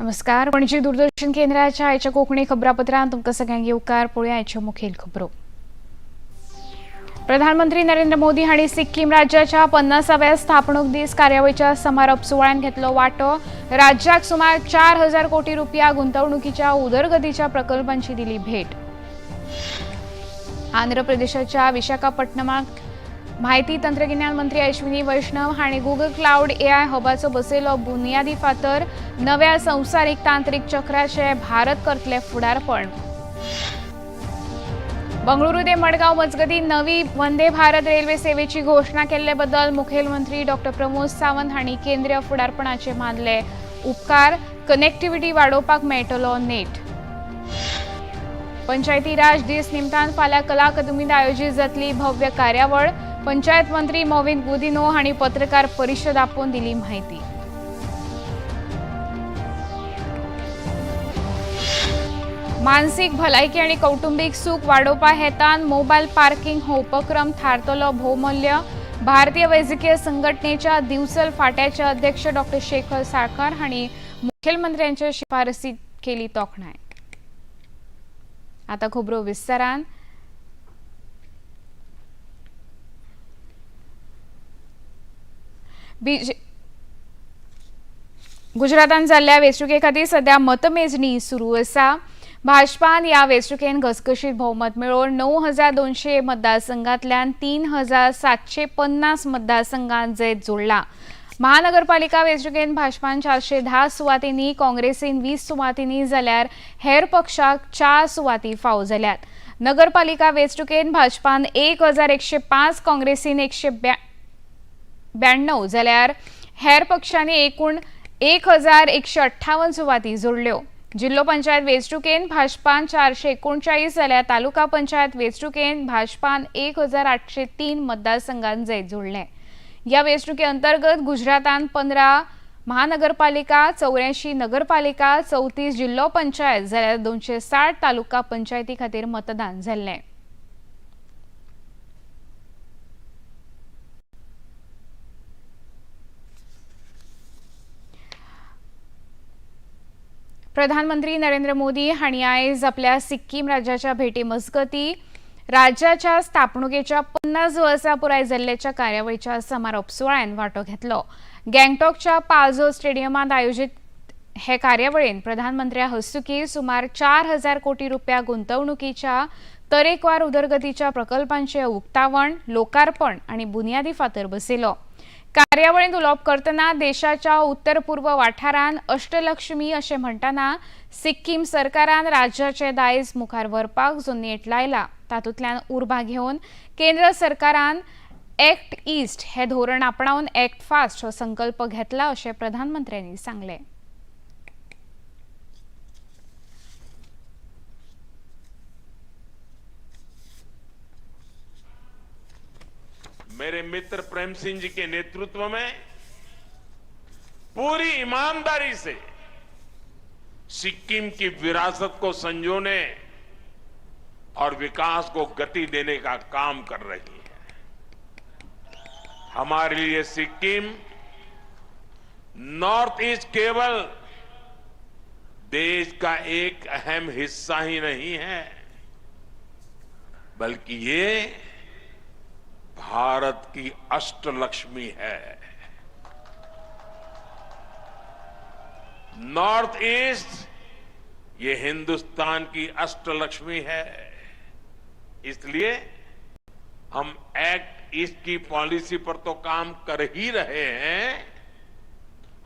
नमस्कार. पणजी दूरदर्शन केंद्राच्या आयच्या कोकणी खबरापत्रांत तुमकां सगळ्यांक येवकार. पळोवया आयच्यो मुखेल खबरो. प्रधानमंत्री नरेंद्र मोदी हांणी सिक्कीम राज्याच्या 50व्या स्थापणूक दीस कार्यावळीच्या समारोप सुवाळ्यात घेतलो वांटो. राज्याक सुमार 4000 कोटी रुपया गुंतवणुकीच्या उदरगतीच्या प्रकल्पांची दिली भेट. आंध्र प्रदेशाच्या विशाखापट्टणमाक माहिती तंत्रगिन्यान मंत्री अश्विनी वैष्णव हांणी गुगल क्लाउड एआय हबाचो बसयलो बुनियादी फातर. नव्या संवसारीक तांत्रीक चक्राचे भारत करतले फुडारपण. बंगळुरू ते मडगांव मजगती नवी वंदे भारत रेल्वे सेवेची घोषणा केल्ले बद्दल मुखेलमंत्री डॉ. प्रमोद सावंत हांणी केंद्रीय फुडारपणाचे मानले उपकार. कनेक्टिव्हिटी वाडोवपाक मेळटलो नेट. पंचायती राज दीस निमतान फाल्यां कला अकादमीत आयोजीत जातली भव्य कार्यावळ. पंचायत मंत्री मोविन गुदिनो हांणी पत्रकार परिशद आपोवन दिली माहिती. मानसीक भलायकी आनी कौटुंबीक सूख वाडोवपा हेतान मोबायल पार्किंग हो उपक्रम थारतलो भोवमूल्य. भारतीय वैजकीय संघटनेच्या दिवचल फांट्याचे अध्यक्ष डॉ. शेखर साळकार हांणी मुखेलमंत्र्यांच्या शिफारसीत केली तोखणाय. आता खबरो विस्तारान. गुजरातान जाल्ल्या वेंचणुके खातीर सध्या मतमेजणी सुरू आसा. भाजपान ह्या वेंचणुकेन घसघशीत भोवमत मेळोवन 9200 मतदारसंघांतल्यान 3750 मतदारसंघांत जैत जोडला. महानगरपालिका वेंचणुकेन भाजपान 410 सुवातींनी, काँग्रेसीन 20 सुवातींनी जाल्यार हेर पक्षाक 4 सुवाती फावो जाल्यात. नगरपालिका वेंचणुकेन भाजपान 1105, काँग्रेसीन 192 जाल्यार हेर पक्षांनी एकूण 1158 सुवाती जोडल्यो. जिल्लो पंचायत वेंचणुकेन भाजपान 439 जाल्यार तालुका पंचायत वेंचणुकेन भाजपान 1803 मतदारसंघांत जैत जोडले. ह्या वेंचणुके अंतर्गत गुजरातान 15 महानगरपालिका, 84 नगरपालिका, 34 जिल्लो पंचायत जाल्यार 260 तालुका पंचायती खातीर मतदान जाल्लें. प्रधानमंत्री नरेंद्र मोदी हांणी आयज आपल्या सिक्कीम राज्याच्या भेटी मजगती राज्याच्या स्थापणुकेच्या 50 वर्सां पुराय जाल्ल्याच्या कार्यावळीच्या समारोप सुवाळ्यात वांटो घेतलो. गँगटॉकच्या पाल्झो स्टेडियमात आयोजीत हे कार्यावळीन प्रधानमंत्र्या हस्तुकीं सुमार 4000 कोटी रुपया गुंतवणुकीच्या तरेकवार उदरगतीच्या प्रकल्पांचे उक्तावण, लोकार्पण आनी बुनियादी फातर बसयलो. कार्यावळीत उलोवप करतना देशाच्या उत्तर पूर्व वाठारान अष्टलक्ष्मी अशें म्हणटाना सिक्कीम सरकारान राज्याचे दायज मुखार व्हरपाक जो नेट लायला तातूंतल्यान उर्बा घेवन केंद्र सरकारान एक्ट ईस्ट हे धोरण आपणावन एक्ट फास्ट हो संकल्प घेतला अशें प्रधानमंत्र्यांनी सांगलें. मेरे मित्र प्रेम सिंह जी के नेतृत्व में पूरी ईमानदारी से सिक्किम की विरासत को संजोने और विकास को गति देने का काम कर रही है. हमारे लिए सिक्किम नॉर्थ ईस्ट केवल देश का एक अहम हिस्सा ही नहीं है, बल्कि ये भारत की अष्टलक्ष्मी है. नॉर्थ ईस्ट ये हिंदुस्तान की अष्टलक्ष्मी है. इसलिए हम एक्ट ईस्ट की पॉलिसी पर तो काम कर ही रहे हैं,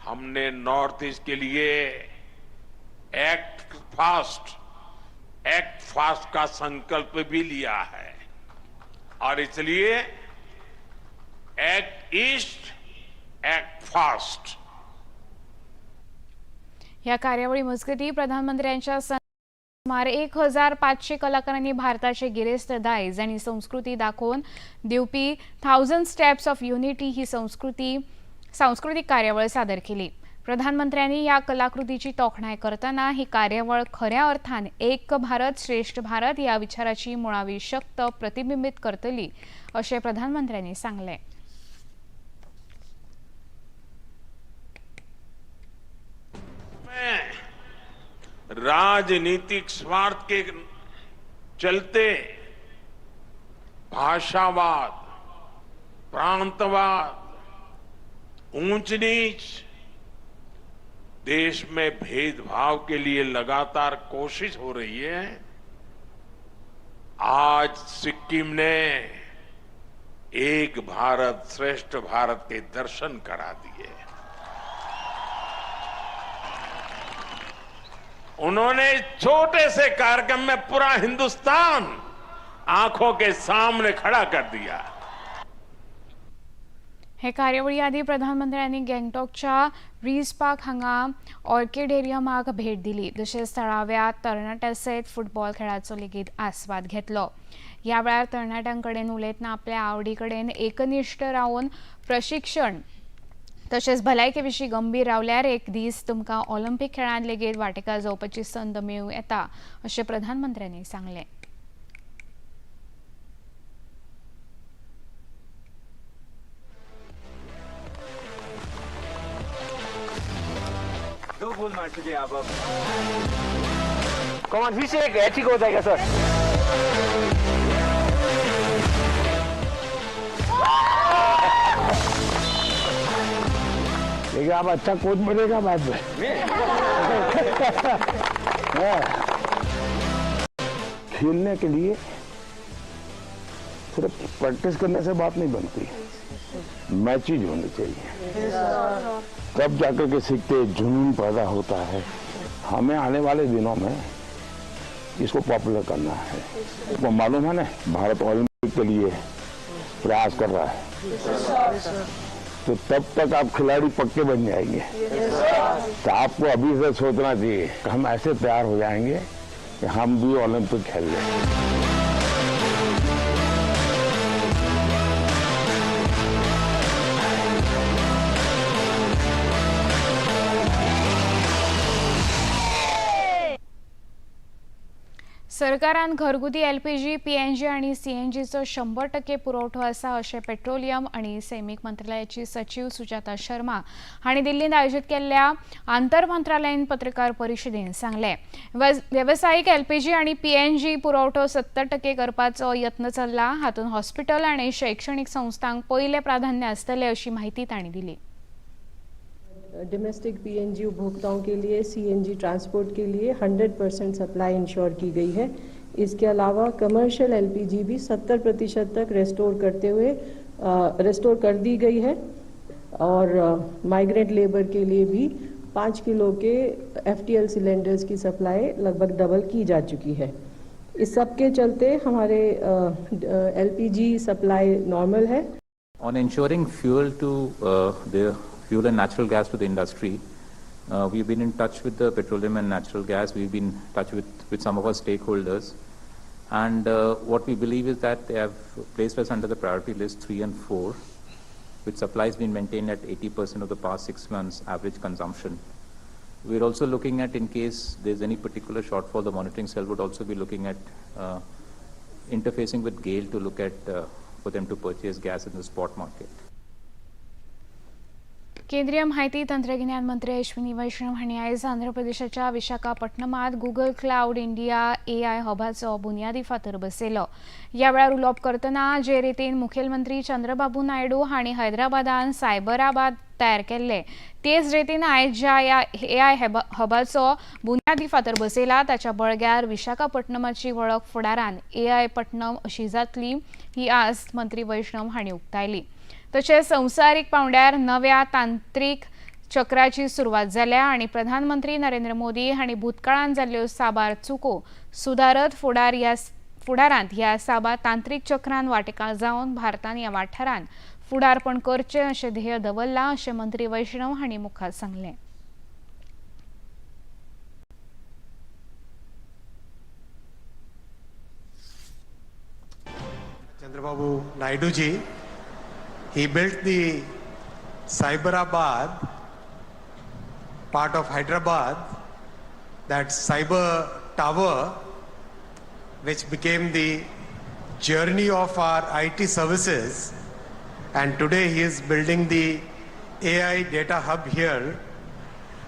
हमने नॉर्थ ईस्ट के लिए एक्ट फास्ट का संकल्प भी लिया है. और इसलिए एक्ट ईस्ट, एक्ट फास्ट. ह्या कार्यावळी मजगती प्रधानमंत्र्यांच्या सुमार 1500 कलाकारांनी भारताचे गिरेस्त दायज आनी संस्कृती दाखोवन दिवपी 1000 स्टेप्स ऑफ युनिटी ही सांस्कृतिक कार्यावळ सादर केली. प्रधानमंत्र्यांनी ह्या कलाकृतीची तोखणाय करतना ही कार्यावळ खऱ्या अर्थान एक भारत श्रेष्ठ भारत ह्या विचाराची मुळावी शक्त प्रतिबिंबित करतली अशें प्रधानमंत्र्यांनी सांगलें. राजनीतिक स्वार्थ के चलते भाषावाद, प्रांतवाद, ऊंच नीच, देश में भेदभाव के लिए लगातार कोशिश हो रही है। आज सिक्किम ने एक भारत श्रेष्ठ भारत के दर्शन करा दिए। उन्होंने इस छोटे से कार्यक्रम में पूरा हिंदुस्तान आंखों के सामने खड़ा कर दिया। हे कार्यावळी प्रधानमंत्र्यांनी गँगटॉकच्या रीज पार्क हांगा ऑर्किड एरियमाक भेट दिली। तशेंच थळाव्या तरणाट्यासयत फुटबॉल खेळाचो लेगीत आस्वाद घेतलो। ह्या वेळार तरणाट्यांकडेन उलयतना आपल्या आवडीकडेन एकनिश्ठ रावन प्रशिक्षण तशेंच भलायके विशीं गंभीर रावल्यार एक दीस तुमकां ऑलिंपिक खेळांत लेगीत वांटेकार जावपाची संद मेळूं येता अशें प्रधानमंत्र्यांनी सांगलें। दो गोल मार चुके आप अब। कमान फिर से एक हैट्रिक हो जाएगा सर। लेकिन आप अच्छा कोच बनेगा बाद में। खेलने के लिए सिर्फ प्रैक्टिस करने से बात नहीं बनती, मैचेज होनी चाहिए, तब जाकर के सीखते जुनून पैदा होता है। हमें आने वाले दिनों में इसको पॉपुलर करना है। आपको मालूम है ना, भारत ओलंपिक के लिए प्रयास कर रहा है, तो तब तक आप खिलाड़ी पक्के बन जाएंगे। तो आपको अभी से सोचना चाहिए कि हम ऐसे तैयार हो जाएंगे कि हम भी ओलंपिक खेल लें। सरकारान घरगुती एलपीजी, पीएनजी आणि सीएनजीचो 100% पुरवठो आसा अशें पेट्रोलियम आणि सैमीक मंत्रालयाची सचिव सुजाता शर्मा हांणी दिल्लींत आयोजीत केल्ल्या आंतर मंत्रालयीन पत्रकार परिशदेंत सांगलें। वेवसायीक एलपीजी आणि पीएनजी पुरवठो 70% करपाचो यत्न चल्ला। हातूंत हॉस्पिटल आणि शैक्षणिक संस्थांक पयले प्राधान्य आसतलें अशी माहिती तांणी दिली। डोमेस्टिक पीएनजी उपभोक्ताओं के लिए सीएनजी ट्रांसपोर्ट के लिए 100% सप्लाई इंश्योर की गई है। इसके अलावा कमर्शियल एलपीजी भी 70% तक रेस्टोर कर दी गई है और माइग्रेंट लेबर के लिए भी 5 किलो के एफटीएल सिलेंडर्स की सप्लाई लगभग डबल की जा चुकी है। इस सब के चलते हमारे एलपीजी सप्लाई नॉर्मल है। On ensuring fuel to the fuel and natural gas to the industry, we've been in touch with the petroleum and natural gas. We've been in touch with some of our stakeholders, and what we believe is that they have placed us under the priority list 3 and 4, with supplies being maintained at 80% of the past 6 months average consumption. We're also looking at, in case there's any particular shortfall, the monitoring cell would also be looking at interfacing with GAIL to look at for them to purchase gas in the spot market. केंद्रीय माहिती तंत्रज्ञान मंत्री अश्विनी वैष्णव हांणी आयज आंध्र प्रदेशाच्या विशाखापट्टणमात Google cloud India AI हबाचो बुनयादी फातर बसयलो। ह्या वेळार उलोवप करतना जे रितीन मुखेलमंत्री चंद्रबाबू नायडू हांणी हैदराबादान सायबराबाद तयार केल्ले, तेच रितीन आयज ज्या एआय हबाचो बुनयादी फातर बसयला ताच्या बळग्यार विशाखापट्टणमाची वळख फुडारान एआय पट्टणम अशी जातली, ही आस्त मंत्री वैष्णव हांणी उक्तायली। तशेंच संवसारीक पांवड्यार नव्या तांत्रीक चक्राची सुरवात जाल्या आणि प्रधानमंत्री नरेंद्र मोदी हांणी भूतकाळांत जाल्ल्यो साबार चुको सुदारत फुडारांत ह्या साबार तांत्रीक चक्रांत वांटेकार जावन भारतान ह्या वाठारांत फुडारपण करचें अशें ध्येय दवरलां अशें मंत्री वैष्णव हांणी मुखार सांगलें। Chandrababu Naidu ji, he built the Cyberabad part of Hyderabad, that cyber tower, which became the journey of our IT services. And today he is building the AI data hub here.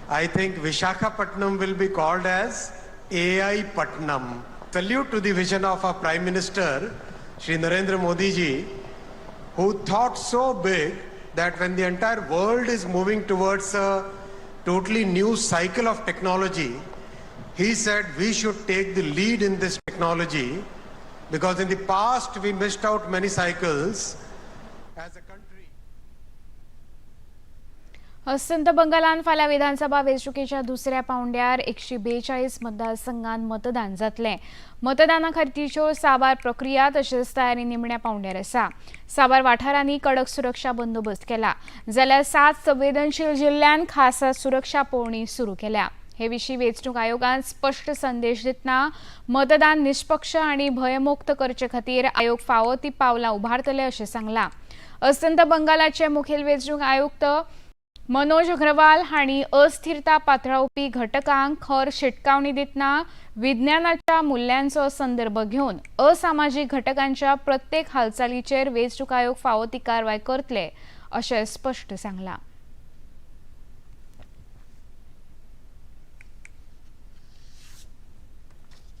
I think Vishakhapatnam will be called as AI Patnam. Salute to the vision of our Prime Minister, Shri Narendra Modi ji, who thought so big that when the entire world is moving towards a totally new cycle of technology, he said we should take the lead in this technology, because in the past we missed out many cycles as a country. अस्तंत बंगालान फाल्यां विधानसभा वेंचणुकेच्या दुसऱ्या पांवड्यार 142 मतदारसंघांत मतदान जातलें. मतदाना खातीरच्यो साबार प्रक्रिया तशेंच तयारी निमण्या पांवड्यार आसा. साबार वाठारांनी कडक सुरक्षा बंदोबस्त केला, जाल्यार 7 संवेदनशील जिल्ल्यांत खास सुरक्षा पळोवणी सुरू केल्या. हे विशीं वेंचणूक आयोगान स्पश्ट संदेश दितना मतदान निश्पक्ष आनी भयमुक्त करचे खातीर आयोग फावो ती पावलां उबारतले अशें सांगलां. अस्तंत बंगालाचे मुखेल वेंचणूक आयुक्त मनोज अग्रवाल हांणी अस्थिरता पातळावपी घटकांक खर शिटकावणी दितना विज्ञानाच्या मूल्यांचो संदर्भ घेवन असामाजीक घटकांच्या प्रत्येक हालचालीचेर वेंचणूक आयोग फावो ती कारवाय करतले अशें स्पश्ट सांगलां.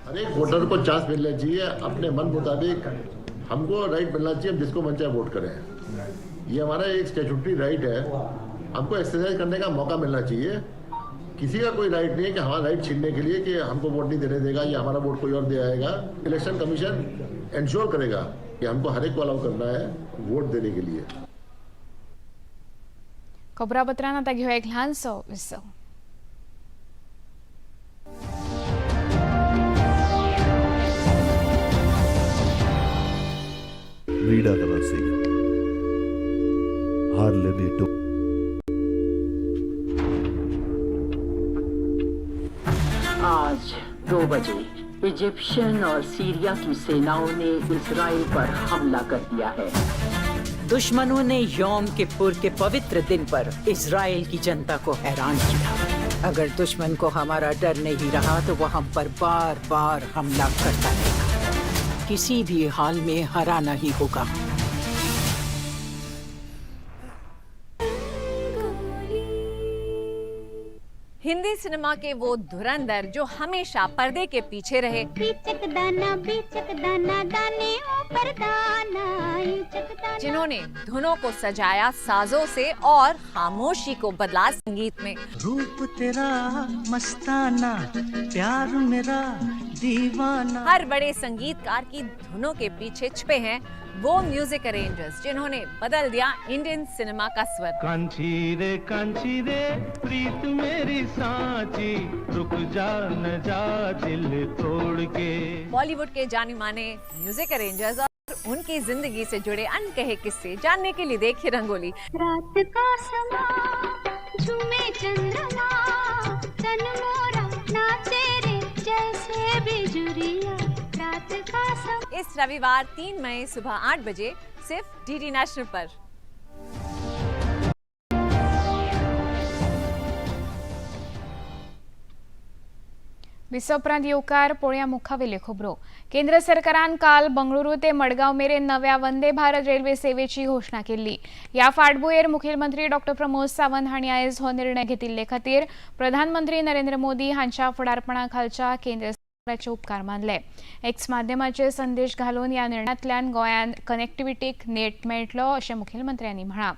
हर एक वोटर को चांस मिलना चाहिए, अपने मन मुताबिक हमको राइट मिलना चाहिए, हम जिसको मन चाहे वोट करें. ये हमारा एक स्टैट्यूटरी राइट है, हमको एक्सरसाइज करने का मौका मिलना चाहिए. किसी का कोई राइट नहीं है कि हमारा राइट छीनने के लिए कि हमको वोट नहीं देने देगा या हमारा वोट कोई और दे आएगा. इलेक्शन कमीशन इंश्योर करेगा कि हमको हर एक को अलाउ करना है वोट देने के लिए. खबरापत्रांत आतां घेऊया एक ल्हानसो विसव. रीडा कलर से हार्ले बेटो आज 2 बजे इजिप्शियन और सीरिया की सेनाओं ने इजराइल पर हमला कर दिया है. दुश्मनों ने यौम किपुर के पवित्र दिन पर इजराइल की जनता को हैरान किया. अगर दुश्मन को हमारा डर नहीं रहा तो वह हम पर बार बार हमला करता रहेगा. किसी भी हाल में हराना ही होगा. हिंदी सिनेमा के वो धुरंधर जो हमेशा पर्दे के पीछे रहे, जिन्होंने धुनों को सजाया साजों से और खामोशी को बदला संगीत में. रूप तेरा मस्ताना, प्यार मेरा दीवाना. हर बड़े संगीतकार की धुनों के पीछे छुपे हैं वो म्यूजिक अरेंजर्स जिन्होंने बदल दिया इंडियन सिनेमा का स्वर. कांची रे प्रीत मेरी सांची, रुक जा न जा दिल तोड़ के. बॉलीवुड के जाने माने म्यूजिक अरेंजर्स और उनकी जिंदगी से जुड़े अनकहे किस्से जानने के लिए देखिए रंगोली. रात का समा झूमे चंद्रमा, तन मोरा नाचे रे जैसे बिजुरिया. रात का समा. इस रविवार 3 मई सुबह 8 बजे सिर्फ डीडी नेशनल पर. विसोपरांत येवकार पळोवया मुखावेल्यो खबरो. केंद्र सरकारान काल बंगळुरू ते मडगांव मेरेन नव्या वंदे भारत रेल्वे सेवेची घोषणा केल्ली. ह्या फाटभुंयेर मुखेलमंत्री डॉ. प्रमोद सावंत हांणी आयज हो निर्णय घेतिल्ले खातीर प्रधानमंत्री नरेंद्र मोदी हांच्या फुडारपणा खालच्या केंद्र सरकाराचे उपकार मानले. एक्स माध्यमाचेर संदेश घालून ह्या निर्णयातल्यान गोंयांत कनेक्टिव्हिटीक नेट मेळटलो अशें मुखेलमंत्र्यांनी म्हळां.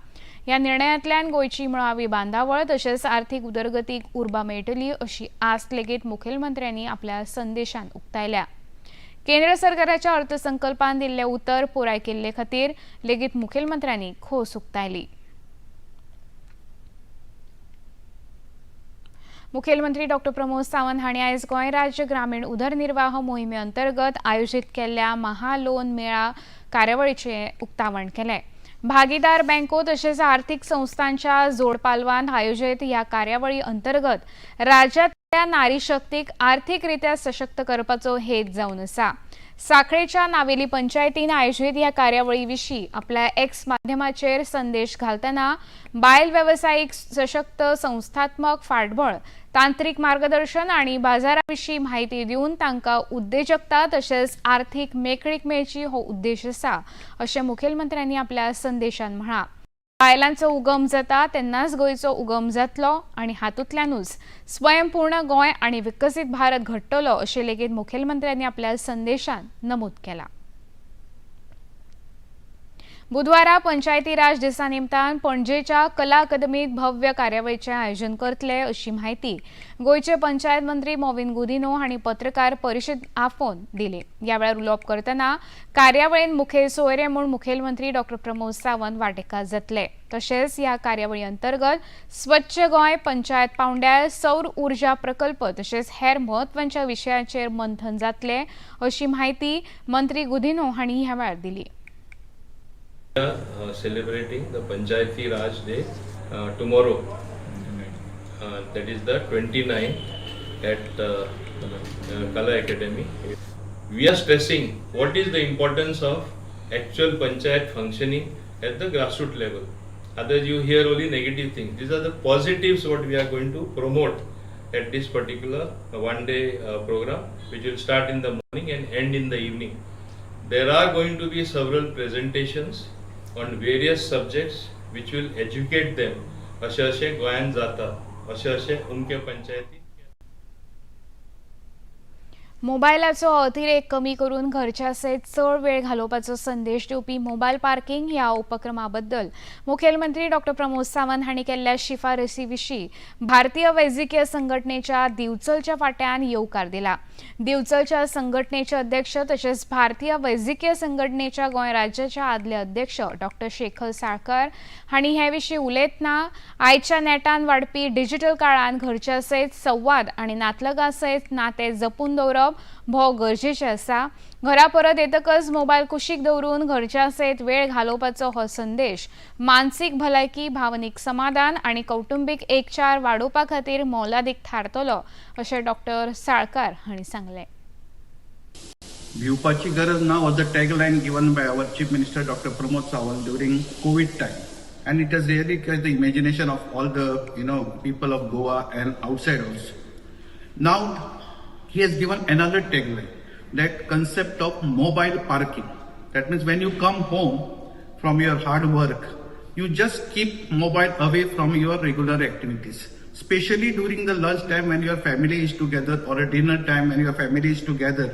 ह्या निर्णयातल्यान गोंयची मुळावी बांदावळ तशेंच आर्थीक उदरगतीक उर्बा मेळटली अशी आस्त लेगीत मुखेलमंत्र्यांनी आपल्या संदेशांत उक्तायल्या. केंद्र सरकाराच्या अर्थसंकल्पान दिल्लें उतर पुराय केल्ले खातीर लेगीत मुखेलमंत्र्यांनी खोस उक्तायली. मुखेलमंत्री डॉ. प्रमोद सावंत हांणी आयज गोंय राज्य ग्रामीण उदरनिर्वाह मोहिमे अंतर्गत आयोजीत केल्ल्या महालोन मेळा कार्यावळीचें उक्तावण केलें. भागीदार बँको तशेंच आर्थीक संस्थांच्या जोडपालवान आयोजीत ह्या कार्यावळी अंतर्गत राज्यांतल्या नारी शक्तीक आर्थीकरित्या सशक्त करपाचो हेत जावन आसा. साखळेच्या नावेली पंचायतीन आयोजीत ह्या कार्यावळी विशीं आपल्या एक्स माध्यमाचेर संदेश घालतना बायल वेवसायीक सशक्त संस्थात्मक फाटबळ, तांत्रीक मार्गदर्शन आनी बाजारा विशीं म्हायती दिवन तांकां उद्देजकता तशेंच आर्थीक मेकळीक मेळची हो उद्देश आसा अशें मुखेलमंत्र्यांनी आपल्या संदेशांत म्हळां. बायलांचो उगम जाता तेन्नाच गोंयचो उगम जातलो आनी हातूंतल्यानूच स्वयंपूर्ण गोंय आनी विकसीत भारत घडटलो अशें लेगीत मुखेलमंत्र्यांनी आपल्या संदेशांत नमूद केलां. बुधवारा पंचायती राज दिसा निमतान पणजेच्या कला अकादमीत भव्य कार्यावळीचें आयोजन करतले अशी माहिती गोंयचे पंचायत मंत्री मोविन गुदिन्हो हांणी पत्रकार परिशद आफोवन दिली. ह्या वेळार उलोवप करतना कार्यावळींत मुखेल सोयरे म्हूण मुखेलमंत्री डॉ. प्रमोद सावंत वांटेकार जातले. तशेंच ह्या कार्यावळी अंतर्गत स्वच्छ गोंय, पंचायत पावंड्यार, सौर उर्जा प्रकल्प तशेंच हेर म्हत्वाच्या विशयांचेर मंथन जातले अशी माहिती मंत्री गुदिन्हो हांणी ह्या वेळार दिली. Celebrating the Panchayati Raj Day tomorrow, that is the 29th at Kala Academy. We are stressing what is the importance of actual Panchayat functioning at the grassroots level. Otherwise you hear only negative things. These are the positives what we are going to promote at this particular one day program, which will start in the morning and end in the evening. There are going to be several presentations on various subjects which will educate them अशे गोंयांत जाता अशे उमके पंचायती. मोबायलाचो अतिरेक कमी करून घरच्या सयत चड वेळ घालोवपाचो संदेश दिवपी मोबायल पार्किंग ह्या उपक्रमा बद्दल मुखेलमंत्री डॉ. प्रमोद सावंत हांणी केल्ल्या शिफारसी विशीं भारतीय वैजकीय संघटनेच्या दिवचलच्या फाट्यान येवकार दिला. दिवचलच्या संघटनेचे अध्यक्ष तशेंच भारतीय वैजकीय संघटनेच्या गोंय राज्याच्या आदले अध्यक्ष डॉ. शेखर साळकार हांणी हे विशीं उलयतना आयच्या नेटान वाडपी डिजिटल काळान घरच्या सयत संवाद आनी नातलगां सयत नातें जपून दवरप भोव गरजेचें आसा. घरा परत येतकच मोबायल कुशीक दवरून घरच्या सयत वेळ घालोवपाचो हो संदेश मानसीक भलायकी, भावनीक समाधान आनी कौटुंबीक एकचार वाडोवपा खातीर मोलादीक थारतलो अशें डॉ. साळकार हांणी सांगलें. भिवपाची गरज ना was the tagline given by our Chief Minister Dr. Pramod Sawant during COVID time, and it has really catch the imagination of all the people of Goa and outside also. Now he has given another tagline, that concept of mobile parking. That means when you come home from your hard work, you just keep mobile away from your regular activities, especially during the lunch time when your family is together, or a dinner time when your family is together.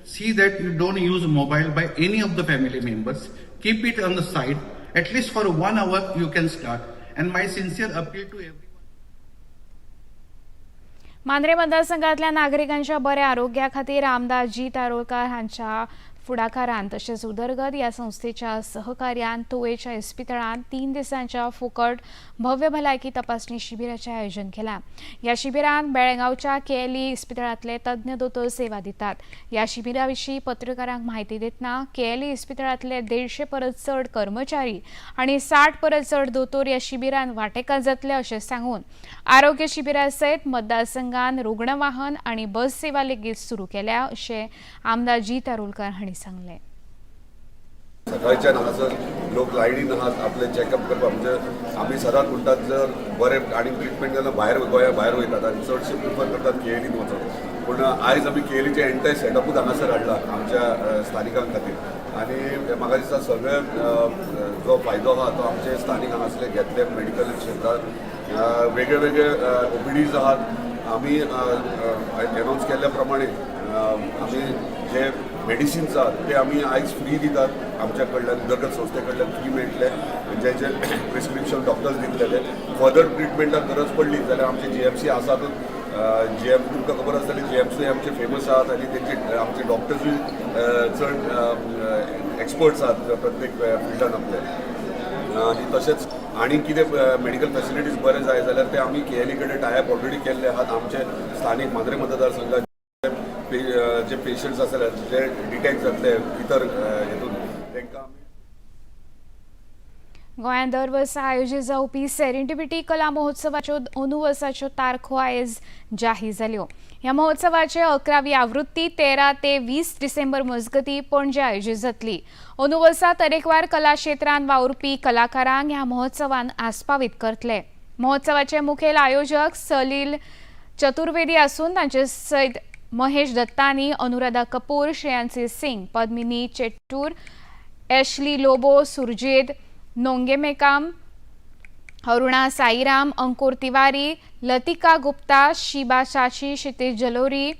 See that you don't use mobile by any of the family members. Keep it on the side. At least for 1 hour you can start. And my sincere appeal to everyone. Mandrem मतदारसंघातल्या नागरिकांच्या बऱ्या आरोग्या खातीर आमदार जी तारोळकार हांच्या फुडाकारान तशेंच उदरगत ह्या संस्थेच्या सहकार्यान तुवेच्या इस्पितळांत 3 दिसांच्या फुकट भव्य भलायकी तपासणी शिबिराचें आयोजन केलां. ह्या शिबिरांत बेळगांवच्या केएलई इस्पितळांतले तज्ञ दोतोर सेवा दितात. ह्या शिबिरा विशीं पत्रकारांक म्हायती दितना केएलई इस्पितळांतले 150 परस चड कर्मचारी आनी 60 परस चड दोतोर ह्या शिबिरांत वांटेकार जातले अशें सांगून आरोग्य शिबिरा सयत मतदारसंघांत रुग्णवाहन आनी बस सेवा लेगीत सुरू केल्या अशें आमदार जी तारोळकार हांणी सांगलें. सकाळच्यान हांगासर लोक लायनीन आहात आपले चॅकअप करपाक. म्हणजे आमी सदांच म्हणटात जर बरें आनी ट्रिटमेंट जाल्यार भायर गोंया भायर वयतात आनी चडशे प्रिफर करतात केएलईन वचप. पूण आयज आमी केएलईचें एंटायर सेटअपूच हांगासर हाडला आमच्या स्थानिकां खातीर. आनी म्हाका दिसता सगळे जो फायदो आहा तो आमचे स्थानीक हांगासले घेतले. मेडिकल क्षेत्रांत वेगळे वेगळे ओपीडीज आहात. आमी एनावन्स केल्ल्या प्रमाणे आमी जे मेडिसिन्स आहात ते आमी आयज फ्री दितात. आमच्या कडल्यान उदरगत संस्थे कडल्यान फ्री मेळटले. जे प्रिस्क्रिप्शन डॉक्टर्स दितले. फर्दर ट्रिटमेंटाक गरज पडली जाल्यार आमचे जीएमसी आसातूच. तुमकां खबर आसतली जीएमसी आमचे फेमस आहात आनी तेंचे आमचे डॉक्टर्सूय चड एक्सपर्ट्स आहात प्रत्येक फिल्डान आपले. आनी तशेंच आनी कितें मेडिकल फॅसिलिटीज बरे जाय जाल्यार ते आमी केएलई कडेन टायअप ऑलरेडी केल्ले आहात. आमचे स्थानीक मांद्रे मतदारसंघात जे पेशंट्स आसले जे डिटेक्ट जातले इतर हेतून तांकां गोंयांत दर वर्सा आयोजीत जावपी सेरेंटिपिटी कला महोत्सवाच्यो 2 वर्साच्यो तारखो आयज जाहीर जाल्यो. ह्या महोत्सवाचे 11वी आवृत्ती 13 ते 20 डिसेंबर मजगतीं पणजे आयोजीत जातली. 2 वर्सां तरेकवार कला क्षेत्रांत वावुरपी कलाकारांक ह्या महोत्सवान आस्पावीत करतले. महोत्सवाचे मुखेल आयोजक सलील चतुर्वेदी आसून तांचे सयत महेश दत्तानी, अनुराधा कपूर, श्रेयांसी सिंग, पद्मिनी चेट्टूर, एशली लोबो, सुरजीत नोंगेमेकाम, अरुणा साईराम, अंकुर तिवारी, लतिका गुप्ता, शिबा चाची, क्षितिज जलोरी,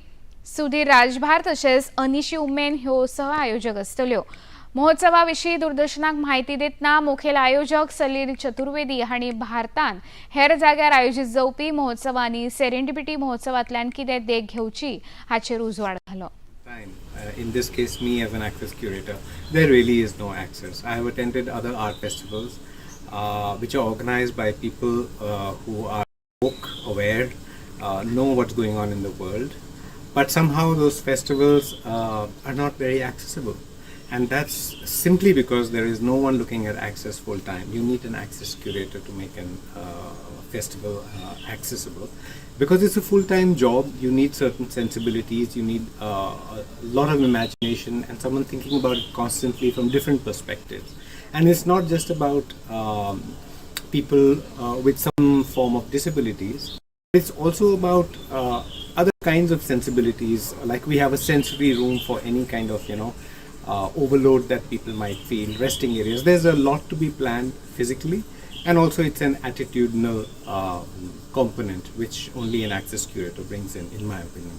सुधीर राजभार तशेंच अनिशी उमेन ह्यो सह आयोजक आसतल्यो. महोत्सवाविशीं दूरदर्शनाक म्हायती दितना मुखेल आयोजक सलील चतुर्वेदी हांणी भारतांत हेर जाग्यार आयोजीत जावपी महोत्सवांनी सेरेंडिपिटी महोत्सवांतल्यान कितें देख घेवची हाचेर उजवाड घालो. In this case, me as an access curator, there really is no access. I have attended other art festivals which are organized by people who are book aware, know what's going on in the world, but somehow those festivals are not very accessible. And that's simply because there is no one looking at access full time. You need an access curator to make an festival accessible. Because it's a full-time job, you need certain sensibilities, you need a lot of imagination and someone thinking about it constantly from different perspectives. And it's not just about people with some form of disabilities. It's also about other kinds of sensibilities, like we have a sensory room for any kind of, overload that people might feel, resting areas. There's a lot to be planned physically, and also it's an attitudinal component which only an access curator brings in my opinion.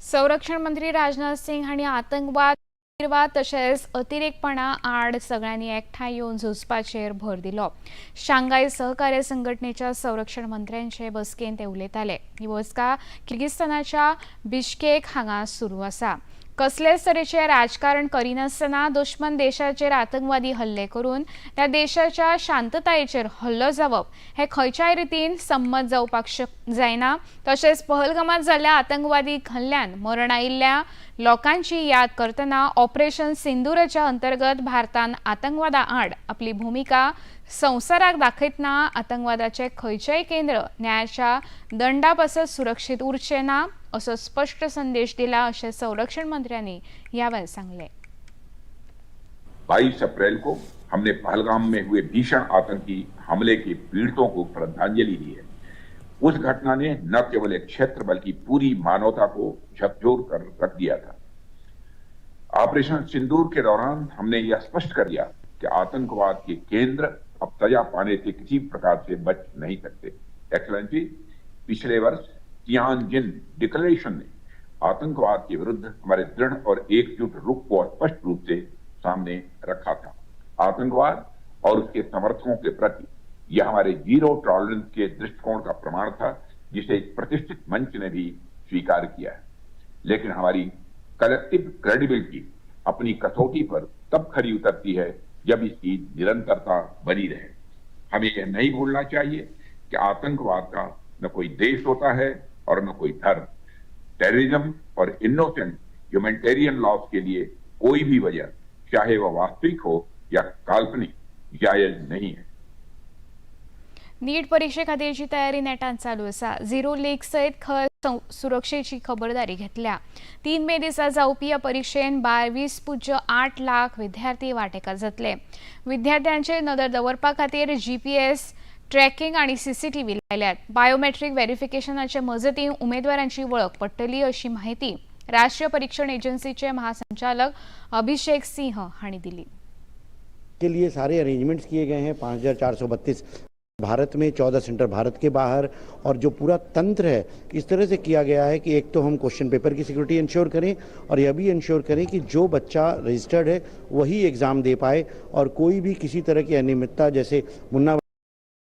संरक्षण मंत्री राजनाथ सिंग हांणी आतंकवाद, तशेंच अतिरेकपणा आड सगळ्यांनी एकठांय येवन झुजपाचेर भर दिलो. शांघाय सहकार्य संघटनेच्या संरक्षण मंत्र्यांचे बसकेंत ते उलयताले. ही बसका किर्गिस्तानाच्या बिश्केक हांगा सुरू आसा. कसलेच तरेचे राजकारण करिनासतना दुश्मन देशाचेर आतंकवादी हल्ले करून त्या देशाच्या शांततायेचेर हल्लो जावप हे खंयच्याय रितीन संमत जावपाक जायना. तशेंच पहलगामात जाल्ल्या आतंकवादी हल्ल्यान मरण आयिल्ल्या लोकांची याद करतना ऑपरेशन सिंदूरच्या अंतर्गत भारतान आतंकवादा आड आपली भूमिका संवसाराक दाखयतना आतंकवादाचे खंयचेय केंद्र न्यायाच्या दंडा पासत सुरक्षीत उरचे ना असो स्पष्ट संदेश दिला अशें संरक्षण मंत्र्यांनी ह्या वेळार सांगले. 22 अप्रैल को हमने पहलगाम में हुए भीषण आतंकी हमले के पीड़ितों को श्रद्धांजलि दी है. उस घटना ने न केवल एक क्षेत्र बल्कि पूरी मानवता को झकझोर कर रख दिया था. ऑपरेशन सिंदूर के दौरान हमने यह स्पष्ट कर दिया कि आतंकवाद के केंद्र अब सजा पाने से किसी प्रकार से बच नहीं सकते. एक्सलेंसी, पिछले वर्ष तियानजिन डिक्लेरेशन ने आतंकवाद के विरुद्ध हमारे दृढ़ और एकजुट रुख को स्पष्ट रूप से सामने रखा था. आतंकवाद और उसके समर्थकों के प्रति यह हमारे जीरो टॉलरेंस के दृष्टिकोण का प्रमाण था, जिसे एक प्रतिष्ठित मंच ने भी स्वीकार किया है. लेकिन हमारी कलेक्टिव क्रेडिबिलिटी अपनी कसौटी पर तब खरी उतरती है जब इसकी निरंतरता बनी रहे. हमें यह नहीं भूलना चाहिए कि आतंकवाद का न कोई देश होता है और न कोई धर्म. टेररिज्म और इनोसेंट ह्यूमैनिटेरियन लॉस के लिए कोई भी वजह, चाहे वह वास्तविक हो या काल्पनिक, जायज नहीं है. नीट परीक्षे खातीरची तयारी नेटान चालू आसा. झिरो लीक सयत खर सुरक्षेची खबरदारी घेतल्या. 3 मे दिसा जावपी ह्या परीक्षेन 22.8 लाख विद्यार्थी वांटेकार जातले. विद्यार्थ्यांचेर नदर दवरपा खातीर GPS ट्रॅकिंग आनी CCTV लायल्यात. बायोमेट्रीक व्हेरिफिकेशनाचे मजतीन उमेदवारांची वळख पडटली अशी माहिती राष्ट्रीय परीक्षण एजन्सीचे महासंचालक अभिषेक सिंह हांणी दिली. के लिए सारे अरेंजमेंट्स किए गए हैं. 5432 भारत में, 14 सेंटर भारत के बाहर, और जो पूरा तंत्र है इस तरह से किया गया है कि एक तो हम क्वेश्चन पेपर की सिक्योरिटी इंश्योर करें और यह भी इंश्योर करें कि जो बच्चा रजिस्टर्ड है वही एग्ज़ाम दे पाए और कोई भी किसी तरह की अनियमितता, जैसे मुन्ना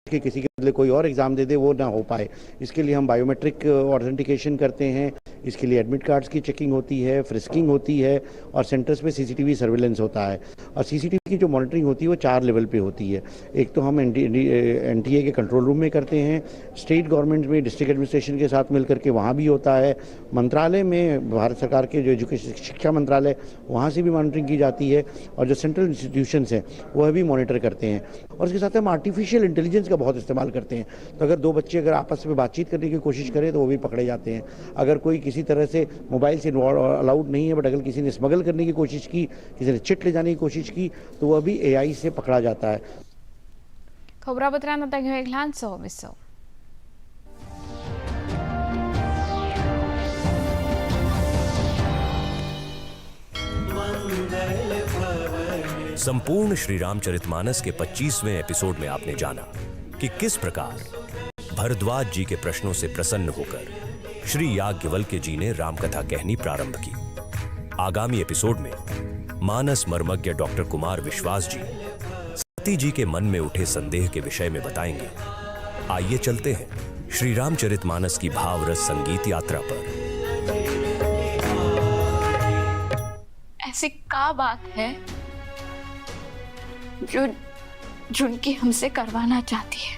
कि किसी के बदले कोई और एग्ज़ाम दे दे, वो ना हो पाए. इसके लिए हम बायोमेट्रिक ऑथेंटिकेशन करते हैं. इसके लिए एडमिट कार्ड्स की चेकिंग होती है, फ्रिस्किंग होती है और सेंटर्स पे CCTV सर्वेलेंस होता है. और CCTV की जो मॉनिटरिंग होती है वो 4 लेवल पे होती है. एक तो हम NTA के कंट्रोल रूम में करते हैं, स्टेट गवर्नमेंट में डिस्ट्रिक्ट एडमिनिस्ट्रेशन के साथ मिलकर के वहाँ भी होता है, मंत्रालय में भारत सरकार के जो एजुकेशन शिक्षा मंत्रालय वहाँ से भी मॉनिटरिंग की जाती है, और जो सेंट्रल इंस्टीट्यूशंस हैं वह भी मॉनिटर करते हैं. और उसके साथ हम आर्टिफिशियल इंटेलिजेंस का बहुत इस्तेमाल करते हैं. तो अगर 2 बच्चे अगर आपस में बातचीत करने की कोशिश करें तो वो भी पकड़े जाते हैं. अगर कोई किसी तरह से मोबाइल से अलाउड नहीं है, बट अगर किसी ने स्मगल करने की कोशिश की, किसी ने चिट ले जाने की कोशिश की, तो वह भी AI से पकड़ा जाता है. खबरापत्रांत आता घेऊ एक ल्हानसो विसव. संपूर्ण श्री रामचरितमानस के 25वें एपिसोड में आपने जाना कि किस प्रकार भरद्वाज जी के प्रश्नों से प्रसन्न होकर श्री याज्ञवल्क्य जी ने रामकथा कहनी प्रारंभ की। आगामी एपिसोड में मानस मर्मज्ञ डॉक्टर कुमार विश्वास जी सती जी के मन में उठे संदेह के विषय में बताएंगे। आइए चलते हैं श्री रामचरितमानस की भावरस संगीत यात्रा पर। ऐसी क्या बात है जो जुनकी हमसे करवाना चाहती है?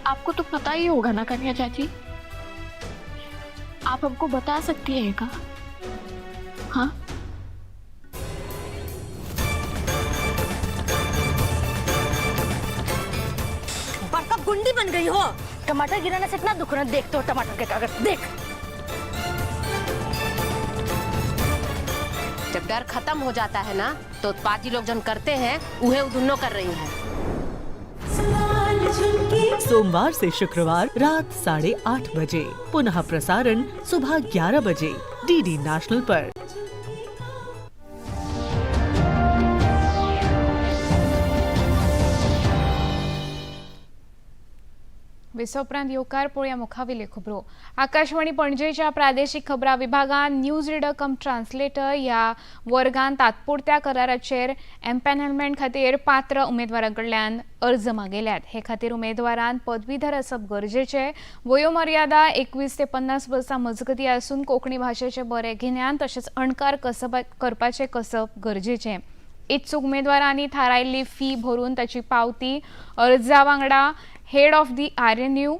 आपको तो पता ही होगा ना कन्या चाची, आप हमको बता सकती है क्या? हाँ, बड़का गुंडी बन गई हो। टमाटर गिराने से इतना दुख रहा, देख तो टमाटर के कागज देख। जब डर खत्म हो जाता है ना, तो पाजी लोग जन करते हैं उहे उधुन्नो कर रही हैं। सोमवार से शुक्रवार रात 8:30 बजे, पुनः प्रसारण सुबह 11 बजे डीडी नेशनल पर। विसोपरांत येवकार पळोवया मुखावेली खबरो। आकाशवाणी पणजेच्या प्रादेशीक खबरां विभागान न्यूज रिडर कम ट्रान्सलेटर ह्या वर्गांत तात्पुरत्या कराराचेर एम्पॅनलमेंट खातीर पात्र उमेदवारांकडल्यान अर्ज मागयल्यात। हे खातीर उमेदवारान पदवीधर आसप गरजेचे। वयोमर्यादा 21 ते 50 वर्सां मजगती आसून कोंकणी भाशेचे बरे गिन्यान तशेंच अणकार करपाचे कसब गरजेचे। इच्छुक उमेदवारांनी थारायिल्ली फी भरून ताची पावती अर्जा वांगडा head of the RNU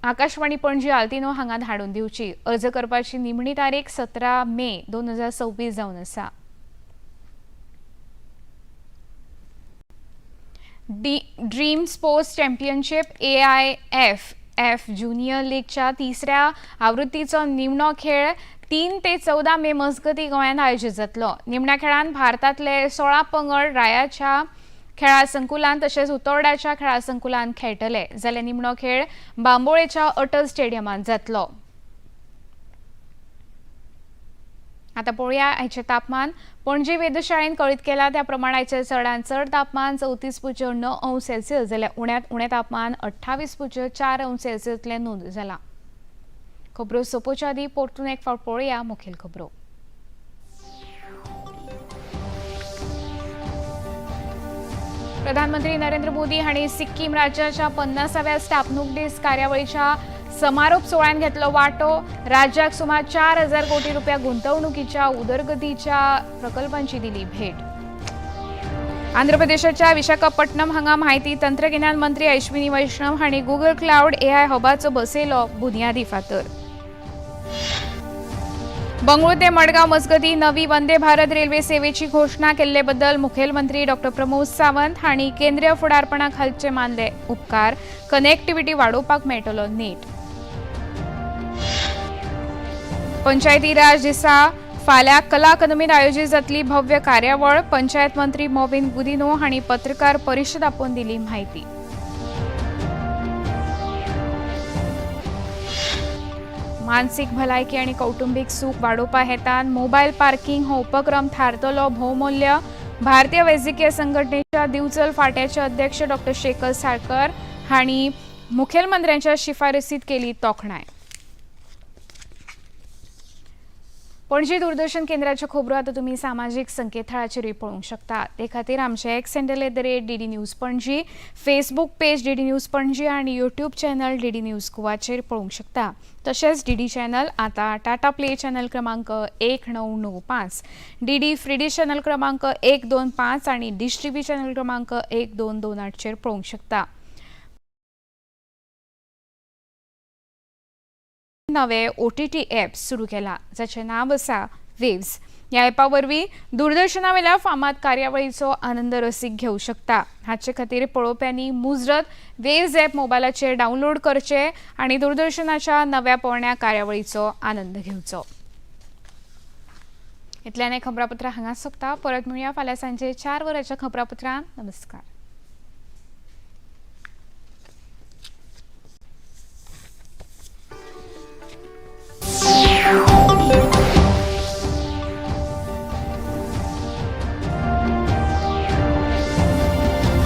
Akashvani Panaji आल्तिनो हांगा धाडून दिवची। अर्ज करपाची निमणी तारीख 17 मे 2026 जावन आसा। Dream sports championship AIFF junior लीगच्या 3ऱ्या आवृत्तीचो निमणो खेळ 3 ते 14 मे मजगती गोंयांत आयोजीत जातलो। निमण्या खेळांत भारतांतले 16 पंगड रायाच्या खेळा संकुलान तशेंच उतोर्डाच्या खेळा संकुलान खेळटले, जाल्यार निमणो खेळ बांबोळेच्या अटल स्टेडियमांत जातलो। आता पळोवया आयचे तापमान। पणजी वेधशाळेन कळीत केला त्या प्रमाण आयचे चडांत चड तापमान 34.9 अंश सेल्सियस जाल्यार उण्यांत उणें तापमान 28.4 अंश सेल्सियसले नोंद जाला। खबरो सोंपोवच्या आदीं परतून एक फावट पळोवया मुखेल खबरो। प्रधानमंत्री नरेंद्र मोदी हांणी सिक्कीम राज्याच्या 50व्या स्थापणूक दीस कार्यावळीच्या समारोप सोहळ्यात घेतलो वांटो। राज्याक सुमार 4000 कोटी रुपया गुंतवणुकीच्या उदरगतीच्या प्रकल्पांची दिली भेट। आंध्र प्रदेशाच्या विशाखापट्टणम हांगा माहिती तंत्रगिन्यान मंत्री अश्विनी वैष्णव हांणी गुगल क्लाउड AI हबाचो बसयलो बुनयादी फातर। बंगळुरू ते मडगांव मजगती नवी वंदे भारत रेल्वे सेवेची घोषणा केल्ले बद्दल मुखेलमंत्री डॉक्टर प्रमोद सावंत हांणी केंद्रीय फुडारपणा खालचे मानले उपकार। कनेक्टिव्हिटी वाडोवपाक मेळटलो नेट। पंचायती राज दिसा फाल्यां कला अकादमीत आयोजीत जातली भव्य कार्यावळ। पंचायत मंत्री मोविन गुदिनो हांणी पत्रकार परिशद आपोवन दिली माहिती। मानसीक भलायकी आनी कौटुंबीक सूख वाडोवपा हेतान मोबायल पार्किंग हो उपक्रम थारतलो भोवमूल्य। भारतीय वैजकीय संघटनेच्या दिवचल फांट्याचे अध्यक्ष डॉक्टर शेखर साळकर हांणी मुखेलमंत्र्यांच्या शिफारसीत केली तोखणाय। पणजी दूरदर्शन केंद्राच्या खबरो आतां तुमी सामाजीक संकेतथळाचेरूय पळोवंक शकता। ते खातीर आमचें x handle @DD news Panaji, Facebook page DD news Panaji आनी यूट्यूब चॅनल DD न्यूज गोवाचेर पळोवंक शकता। तशेंच DD चॅनल आतां टाटा प्ले चॅनल क्रमांक 1995, DD फ्री डिश चॅनल क्रमांक 125 आनी डिश TV चॅनल क्रमांक 1228 चेर पळोवंक शकता। नवे OTT ॲप सुरू केला, जाचें नांव आसा वेव्स। ह्या ॲपा वरवीं दूरदर्शना वयल्या फामाद कार्यावळीचो आनंद रसीक घेवंक शकता। हाचे खातीर पळोवप्यांनी मुजरत वेव्स ॲप मोबायलाचेर डावनलोड करचें आनी दूरदर्शनाच्या नव्या पोरण्या कार्यावळीचो आनंद घेवचो। इतल्यान खबरापत्रां हांगाच सोंपता। परत मेळुया फाल्यां सांजे 4 वरांच्या खबरापत्रांत। नमस्कार।